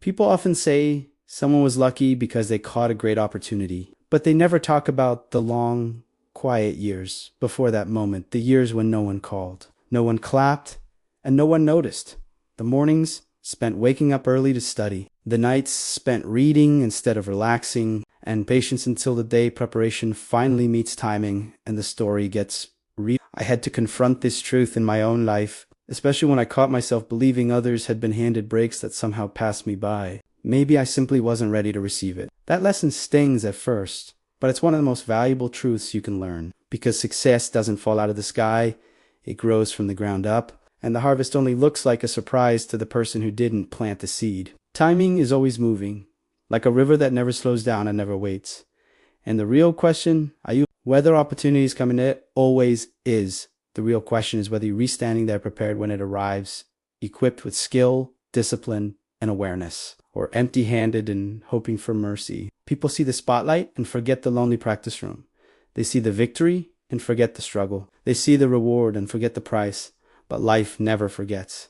People often say someone was lucky because they caught a great opportunity, but they never talk about the long, quiet years before that moment, the years when no one called, no one clapped, and no one noticed. The mornings spent waking up early to study, the nights spent reading instead of relaxing, and patience until the day preparation finally meets timing and the story gets real. I had to confront this truth in my own life, especially when I caught myself believing others had been handed breaks that somehow passed me by. Maybe I simply wasn't ready to receive it. That lesson stings at first, but it's one of the most valuable truths you can learn, because success doesn't fall out of the sky, it grows from the ground up, and the harvest only looks like a surprise to the person who didn't plant the seed. Timing is always moving, like a river that never slows down and never waits. And the real question, whether opportunities come in, it always is. The real question is whether you're standing there prepared when it arrives, equipped with skill, discipline, and awareness, or empty-handed and hoping for mercy. People see the spotlight and forget the lonely practice room. They see the victory and forget the struggle. They see the reward and forget the price. But life never forgets.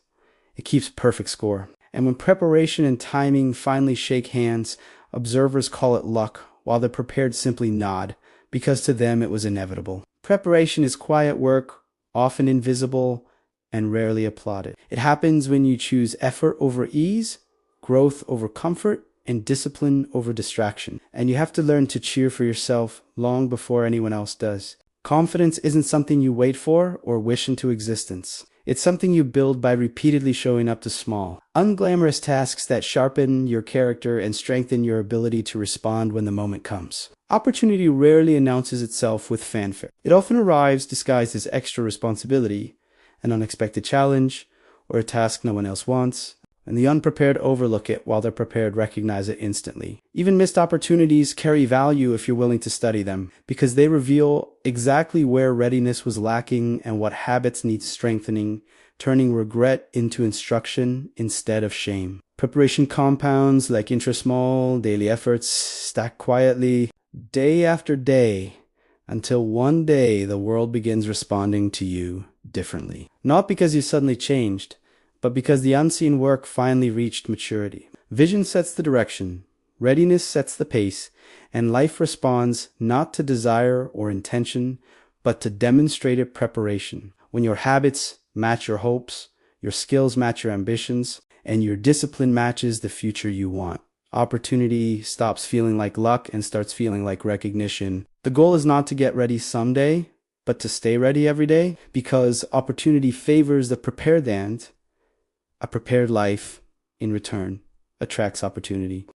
It keeps perfect score. And when preparation and timing finally shake hands, observers call it luck, while the prepared simply nod, because to them it was inevitable. Preparation is quiet work, often invisible, and rarely applauded. It happens when you choose effort over ease, growth over comfort, and discipline over distraction. And you have to learn to cheer for yourself long before anyone else does. Confidence isn't something you wait for or wish into existence. It's something you build by repeatedly showing up to small, unglamorous tasks that sharpen your character and strengthen your ability to respond when the moment comes. Opportunity rarely announces itself with fanfare. It often arrives disguised as extra responsibility, an unexpected challenge, or a task no one else wants. And the unprepared overlook it while the prepared recognize it instantly. Even missed opportunities carry value if you're willing to study them, because they reveal exactly where readiness was lacking and what habits need strengthening, turning regret into instruction instead of shame. Preparation compounds like intra-small, daily efforts stack quietly, day after day, until one day the world begins responding to you differently. Not because you suddenly changed, but because the unseen work finally reached maturity. Vision sets the direction, readiness sets the pace, and life responds not to desire or intention, but to demonstrated preparation. When your habits match your hopes, your skills match your ambitions, and your discipline matches the future you want, opportunity stops feeling like luck and starts feeling like recognition. The goal is not to get ready someday, but to stay ready every day, because opportunity favors the prepared, and a prepared life, in return, attracts opportunity.